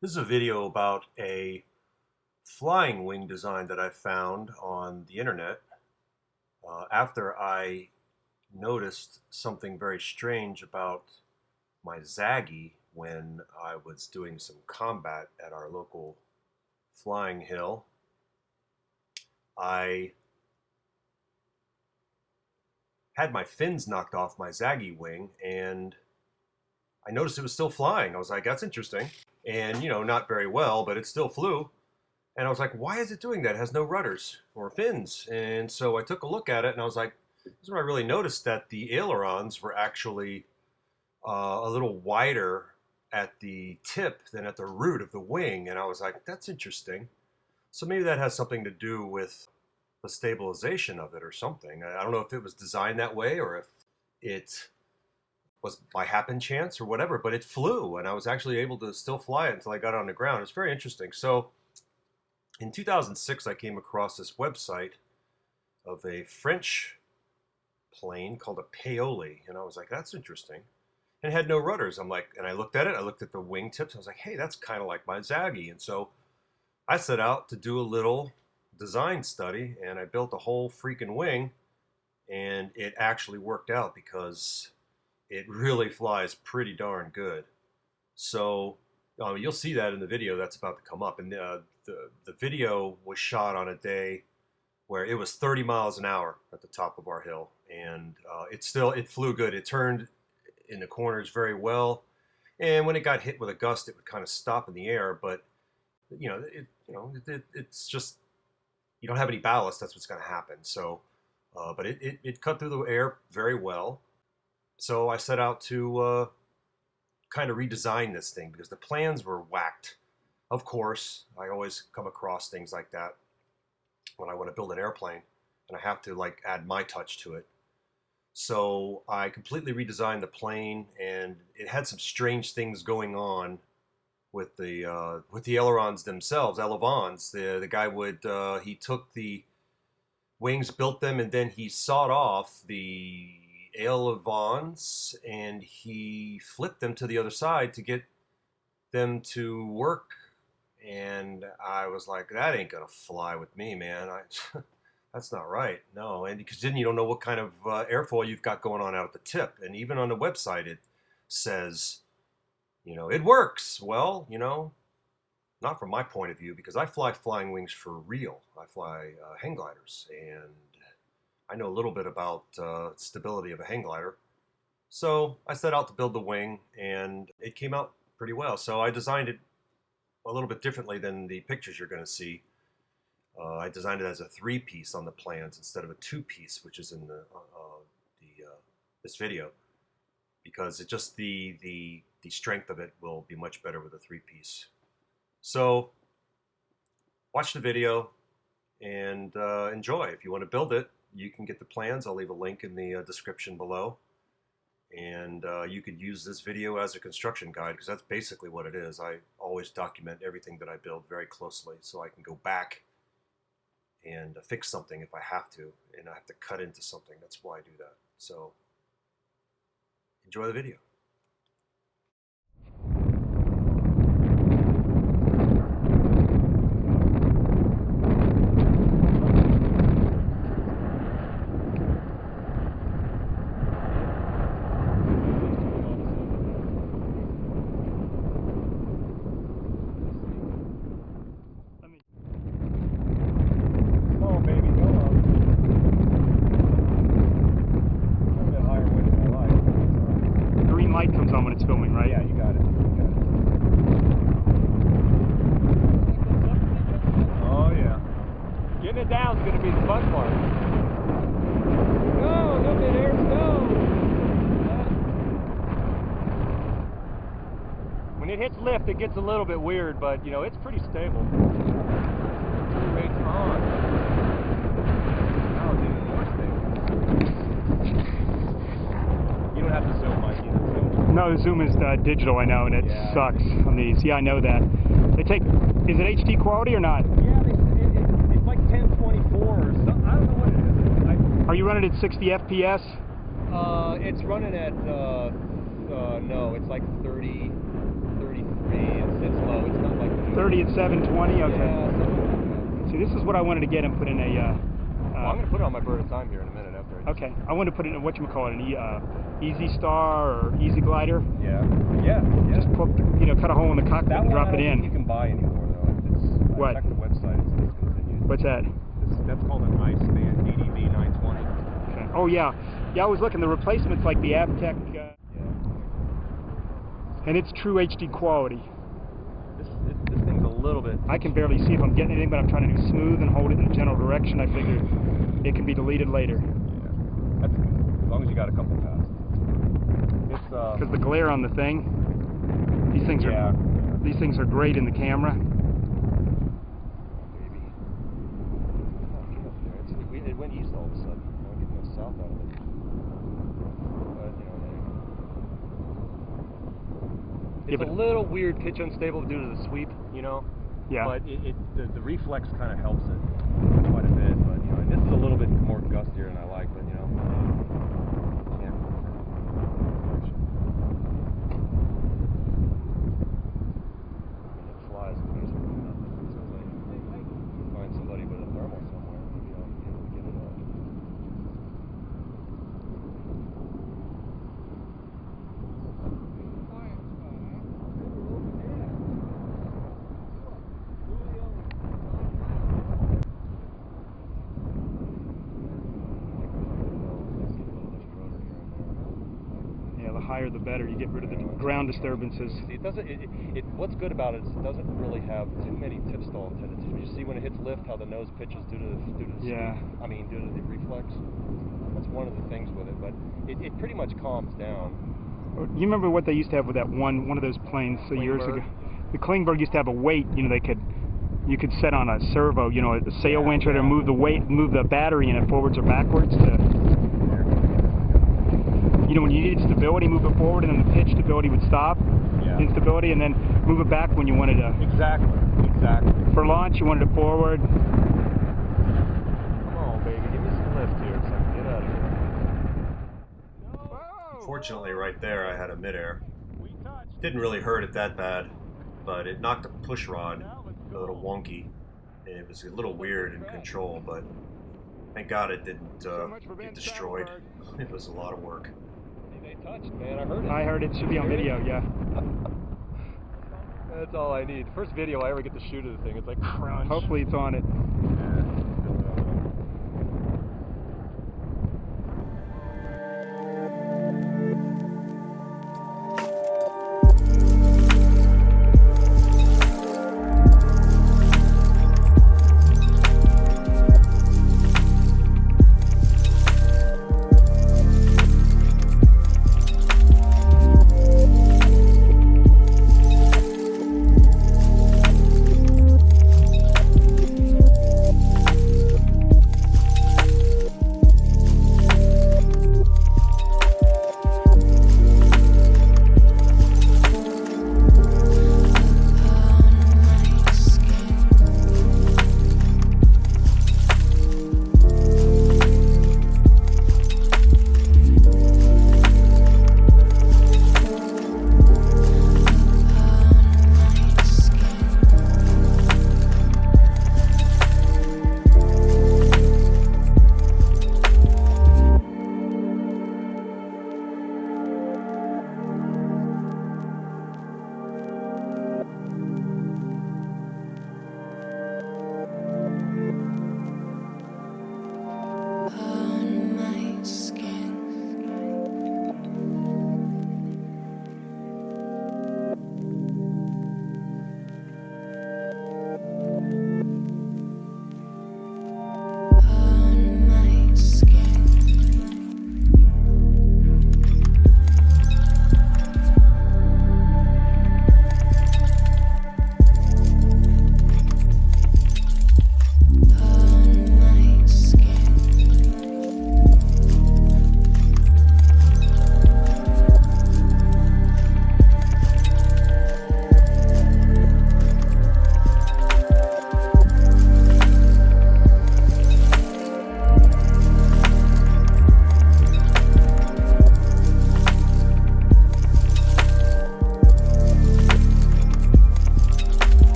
This is a video about a flying wing design that I found on the internet after I noticed something very strange about my Zaggy when I was doing some combat at our local flying hill. I had my fins knocked off my Zaggy wing and I noticed it was still flying. I was like, that's interesting. And, not very well, but it still flew. And I was like, why is it doing that? It has no rudders or fins. And so I took a look at it and I was like, this is when I really noticed that the ailerons were actually a little wider at the tip than at the root of the wing. And I was like, that's interesting. So maybe that has something to do with the stabilization of it or something. I don't know if it was designed that way or if it was by happen chance or whatever, but it flew and I was actually able to still fly it until I got on the ground. It's very interesting. So in 2006, I came across this website of a French plane called a Paoli, and I was like, that's interesting. And it had no rudders. I'm like, and I looked at it, I looked at the wing tips, I was like, hey, that's kind of like my Zaggy. And so I set out to do a little design study, and I built a whole freaking wing, and it actually worked out because it really flies pretty darn good. So you'll see that in the video that's about to come up. And the video was shot on a day where it was 30 miles an hour at the top of our hill, and it flew good. It turned in the corners very well, and when it got hit with a gust, it would kind of stop in the air. But it's just you don't have any ballast. That's what's going to happen. So, but it cut through the air very well. So I set out to kind of redesign this thing because the plans were whacked. Of course, I always come across things like that when I want to build an airplane and I have to add my touch to it. So I completely redesigned the plane, and it had some strange things going on with the ailerons themselves, elevons. The guy he took the wings, built them, and then he sawed off the ailerons and he flipped them to the other side to get them to work. And I was like, that ain't gonna fly with me, man. That's not right. No, and because then you don't know what kind of airfoil you've got going on out at the tip. And even on the website, it says, it works. Well, not from my point of view, because I fly flying wings for real. I fly hang gliders, and I know a little bit about stability of a hang glider. So I set out to build the wing, and it came out pretty well. So I designed it a little bit differently than the pictures you're going to see. I designed it as a 3-piece on the plans instead of a 2-piece, which is in this video, because it just the strength of it will be much better with a 3-piece. So watch the video and enjoy. If you want to build it, you can get the plans. I'll leave a link in the description below. And you could use this video as a construction guide, because that's basically what it is. I always document everything that I build very closely so I can go back and fix something if I have to, and I have to cut into something. That's why I do that. So enjoy the video. Comes on when it's filming, right? Yeah, you got it. Oh yeah. Getting it down is going to be the fun part. No mid-air, no. When it hits lift, it gets a little bit weird, but it's pretty stable. Rates on. Now it's even more stable. You don't have to zoom, Mike. No, the zoom is digital, I know, and it sucks on these. Yeah, I know that. Is it HD quality or not? Yeah, it's like 1024 or something. I don't know what it is. Are you running at 60 FPS? It's running at, no, it's like 30, It's low. It's not like 30 at 720. Okay. Yeah, See, this is what I wanted to get and put in a. well, I'm gonna put it on my bird of time here in a minute after. Okay, I wanted to put it in an Easy Star or Easy Glider. Yeah. Just put, cut a hole in the cockpit and drop it in. You can buy anymore though. What? I checked the website. It's discontinued. What's that? That's called an ice stand ADV 920. Okay. Oh yeah, I was looking. The replacement's like the Avtec, and it's true HD quality. This thing's a little bit. I can barely see if I'm getting anything, but I'm trying to do smooth and hold it in a general direction. I figure it can be deleted later. Yeah, that's good. As long as you got a couple passes. It's because the glare on the thing. These things are great in the camera. It went east all of a sudden. I don't get no south out of it. But it's a little weird pitch unstable due to the sweep, Yeah. But the reflex kind of helps it quite a bit. But and this is a little bit more gustier than I like. But yeah. It flies basically nothing. As soon as I find somebody with a thermal somewhere, maybe I'll be able to get it up. The higher the better. You get rid of the ground disturbances. See, it doesn't. What's good about it is it doesn't really have too many tip stall tendencies. You see when it hits lift, how the nose pitches due to the Yeah. sweep. I mean, due to the reflex. That's one of the things with it, but it pretty much calms down. You remember what they used to have with that one of those planes years ago? The Klingberg used to have a weight. You could set on a servo. A sail winch, or move the weight, move the battery in it forwards or backwards to. When you needed stability, move it forward, and then the pitch stability would stop. Yeah. Instability, and then move it back when you wanted to. Exactly. For launch, you wanted it forward. Come on, baby, give me some lift here so I can get out of here. Fortunately, right there, I had a midair. Didn't really hurt it that bad, but it knocked the push rod a little wonky, and it was a little weird in control, but thank God it didn't get destroyed. It was a lot of work. They touched, man. I heard it. I heard it. Should be on video, yeah. That's all I need. The first video I ever get to shoot of the thing, it's like crunch. Hopefully it's on it. Yeah.